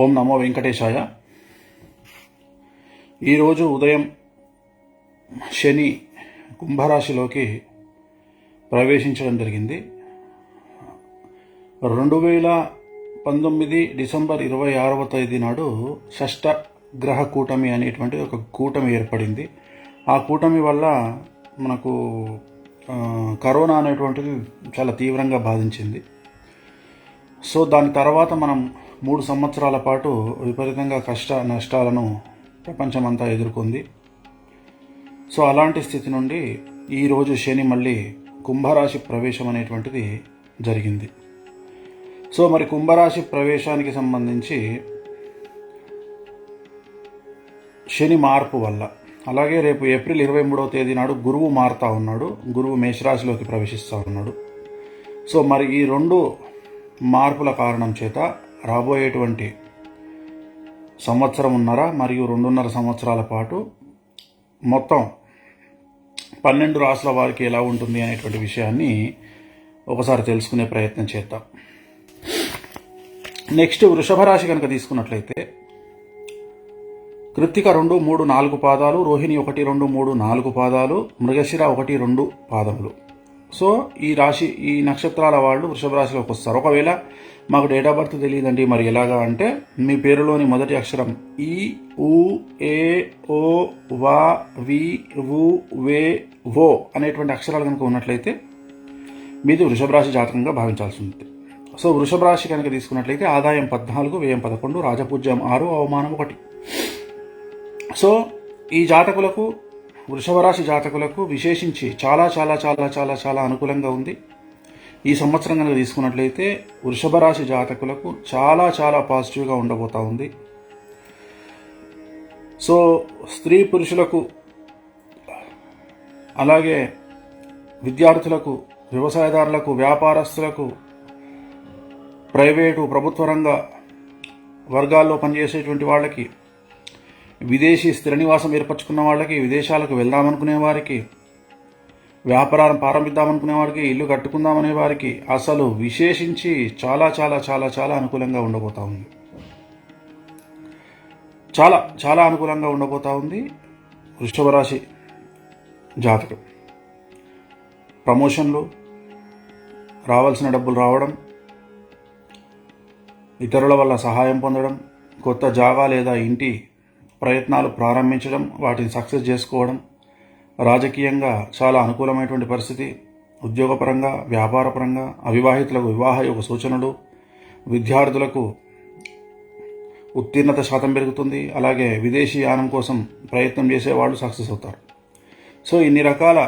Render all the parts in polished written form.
ఓం నమో వెంకటేశాయ. ఈరోజు ఉదయం శని కుంభరాశిలోకి ప్రవేశించడం జరిగింది. 2019 డిసెంబర్ 26వ తేదీ నాడు షష్ఠ గ్రహ కూటమి అనేటువంటి ఒక కూటమి ఏర్పడింది. ఆ కూటమి వల్ల మనకు కరోనా అనేటువంటిది చాలా తీవ్రంగా బాధించింది. సో దాని తర్వాత మనం 3 సంవత్సరాల పాటు విపరీతంగా కష్ట నష్టాలను ప్రపంచమంతా ఎదుర్కొంది. సో అలాంటి స్థితి నుండి ఈరోజు శని మళ్ళీ కుంభరాశి ప్రవేశం అనేటువంటిది జరిగింది. సో మరి కుంభరాశి ప్రవేశానికి సంబంధించి శని మార్పు వల్ల, అలాగే రేపు ఏప్రిల్ 23వ తేదీ నాడు గురువు మారుతా ఉన్నాడు. గురువు మేషరాశిలోకి ప్రవేశిస్తూ ఉన్నాడు. సో మరి ఈ 2 మార్పుల కారణం చేత రాబోయేటువంటి సంవత్సరంన్నర మరియు 2.5 సంవత్సరాల పాటు మొత్తం 12 రాశుల వారికి ఎలా ఉంటుంది అనేటువంటి విషయాన్ని ఒకసారి తెలుసుకునే ప్రయత్నం చేద్దాం. నెక్స్ట్ వృషభ రాశి కనుక తీసుకున్నట్లయితే కృత్తిక 2, 3, 4 పాదాలు, రోహిణి 1, 2, 3, 4 పాదాలు, మృగశిర 1, 2 పాదములు. సో ఈ నక్షత్రాల వాళ్ళు వృషభ రాశిలోకి వస్తారు. ఒకవేళ మాకు డేట్ ఆఫ్ బర్త్ తెలియదండి, మరి ఎలాగా అంటే మీ పేరులోని మొదటి అక్షరం ఈ, ఉ, ఏ, ఓ, వా, వి, వు, వే, వో అనేటువంటి అక్షరాలు కనుక ఉన్నట్లయితే మీది వృషభ రాశి జాతకంగా భావించాల్సి ఉంటుంది. సో వృషభ రాశి కనుక తీసుకున్నట్లయితే ఆదాయం 14, వ్యయం 11, రాజపూజ్యం 6, అవమానం 1. సో ఈ జాతకులకు, వృషభ రాశి జాతకులకు విశేషించి చాలా చాలా చాలా చాలా చాలా అనుకూలంగా ఉంది. ఈ సంవత్సరం కనుక తీసుకున్నట్లయితే వృషభ రాశి జాతకులకు చాలా చాలా పాజిటివ్గా ఉండబోతా ఉంది. సో స్త్రీ పురుషులకు, అలాగే విద్యార్థులకు, వ్యవసాయదారులకు, వ్యాపారస్తులకు, ప్రైవేటు ప్రభుత్వ రంగ వర్గాల్లో పనిచేసేటువంటి వాళ్ళకి, విదేశీ స్థిర నివాసం ఏర్పరచుకున్న వాళ్ళకి, విదేశాలకు వెళ్దామనుకునే వారికి, వ్యాపారం ప్రారంభిద్దామనుకునే వారికి, ఇల్లు కట్టుకుందామనే వారికి అసలు విశేషించి చాలా చాలా చాలా చాలా అనుకూలంగా ఉండబోతా ఉంది. చాలా చాలా అనుకూలంగా ఉండబోతా ఉంది వృషభ రాశి జాతకం. ప్రమోషన్లు, రావాల్సిన డబ్బులు రావడం, ఇతరుల వల్ల సహాయం పొందడం, కొత్త జాగా లేదా ఇంటి ప్రయత్నాలు ప్రారంభించడం, వాటిని సక్సెస్ చేసుకోవడం, రాజకీయంగా చాలా అనుకూలమైనటువంటి పరిస్థితి, ఉద్యోగపరంగా, వ్యాపారపరంగా, అవివాహితులకు వివాహ యొక్క సూచనలు, విద్యార్థులకు ఉత్తీర్ణత శాతం పెరుగుతుంది, అలాగే విదేశీ యానం కోసం ప్రయత్నం చేసేవాళ్ళు సక్సెస్ అవుతారు. సో ఇన్ని రకాల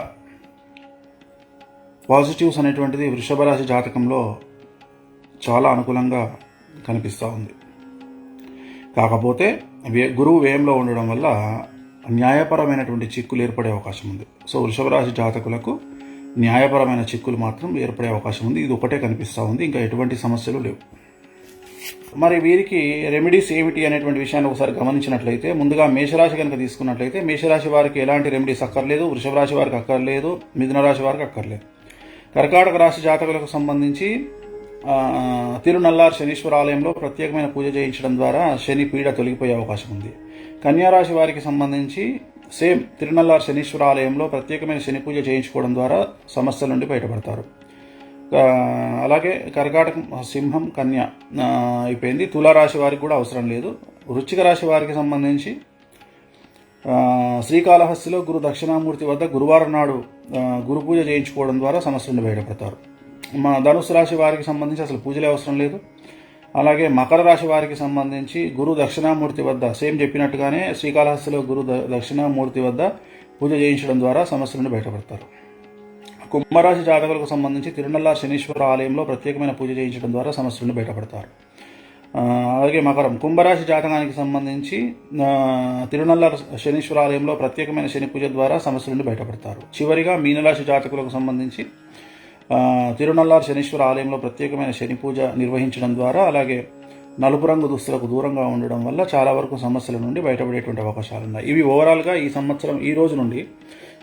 పాజిటివ్స్ అనేటువంటిది వృషభ రాశి జాతకంలో చాలా అనుకూలంగా కనిపిస్తూ ఉంది. కాకపోతే గురువు వ్యయంలో ఉండడం వల్ల న్యాయపరమైనటువంటి చిక్కులు ఏర్పడే అవకాశం ఉంది. సో వృషభ రాశి జాతకులకు న్యాయపరమైన చిక్కులు మాత్రం ఏర్పడే అవకాశం ఉంది. ఇది ఒకటే కనిపిస్తూ ఉంది, ఇంకా ఎటువంటి సమస్యలు లేవు. మరి వీరికి రెమెడీస్ ఏమిటి అనేటువంటి విషయాన్ని ఒకసారి గమనించినట్లయితే, ముందుగా మేషరాశి కనుక తీసుకున్నట్లయితే మేషరాశి వారికి ఎలాంటి రెమెడీస్ అక్కర్లేదు, వృషభ రాశి వారికి అక్కర్లేదు, మిథున రాశి వారికి అక్కర్లేదు. కర్కాటక రాశి జాతకులకు సంబంధించి తిరునల్లార్ శనీశ్వర ఆలయంలో ప్రత్యేకమైన పూజ చేయించడం ద్వారా శని పీడ తొలగిపోయే అవకాశం ఉంది. కన్యారాశి వారికి సంబంధించి సేమ్ తిరునల్లార్ శనీశ్వర ఆలయంలో ప్రత్యేకమైన శని పూజ చేయించుకోవడం ద్వారా సమస్యల నుండి బయటపడతారు. అలాగే కర్కాటకం, సింహం, కన్య అయిపోయింది. తులారాశి వారికి కూడా అవసరం లేదు. వృశ్చిక రాశి వారికి సంబంధించి శ్రీకాళహస్తిలో గురు దక్షిణామూర్తి వద్ద గురువారం నాడు గురు పూజ చేయించుకోవడం ద్వారా సమస్య నుండి బయటపడతారు. ధనుసు రాశి వారికి సంబంధించి అసలు పూజలే అవసరం లేదు. అలాగే మకర రాశి వారికి సంబంధించి గురు దక్షిణామూర్తి వద్ద సేమ్ చెప్పినట్టుగానే శ్రీకాళహస్తిలో గురు దక్షిణామూర్తి వద్ద పూజ చేయించడం ద్వారా సమస్య నుండి బయటపడతారు. కుంభరాశి జాతకులకు సంబంధించి తిరునల్లార్ శనీశ్వర ఆలయంలో ప్రత్యేకమైన పూజ చేయించడం ద్వారా సమస్య నుండి బయటపడతారు. అలాగే మకరం, కుంభరాశి జాతకానికి సంబంధించి తిరునల్లార్ శనీశ్వర ఆలయంలో ప్రత్యేకమైన శని పూజ ద్వారా సమస్య నుండి బయటపడతారు. చివరిగా మీనరాశి జాతకులకు సంబంధించి తిరునల్లార్ శనీశ్వర ఆలయంలో ప్రత్యేకమైన శని పూజ నిర్వహించడం ద్వారా, అలాగే నలుపు రంగు దుస్తులకు దూరంగా ఉండడం వల్ల చాలా వరకు సమస్యల నుండి బయటపడేటువంటి అవకాశాలు ఉన్నాయి. ఇవి ఓవరాల్గా ఈ సంవత్సరం, ఈ రోజు నుండి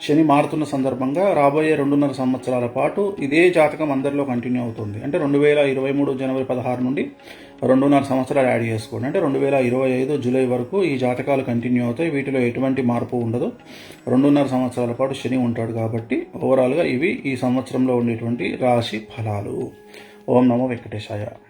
శని మారుతున్న సందర్భంగా రాబోయే 2.5 సంవత్సరాల పాటు ఇదే జాతకం అందరిలో కంటిన్యూ అవుతుంది. అంటే 2023 జనవరి 16 నుండి 2.5 సంవత్సరాలు యాడ్ చేసుకోండి. అంటే 2025 జూలై వరకు ఈ జాతకాలు కంటిన్యూ అవుతాయి. వీటిలో ఎటువంటి మార్పు ఉండదు. 2.5 సంవత్సరాల పాటు శని ఉంటాడు కాబట్టి ఓవరాల్గా ఇవి ఈ సంవత్సరంలో ఉండేటువంటి రాశి ఫలాలు. ఓం నమో వెంకటేశాయ.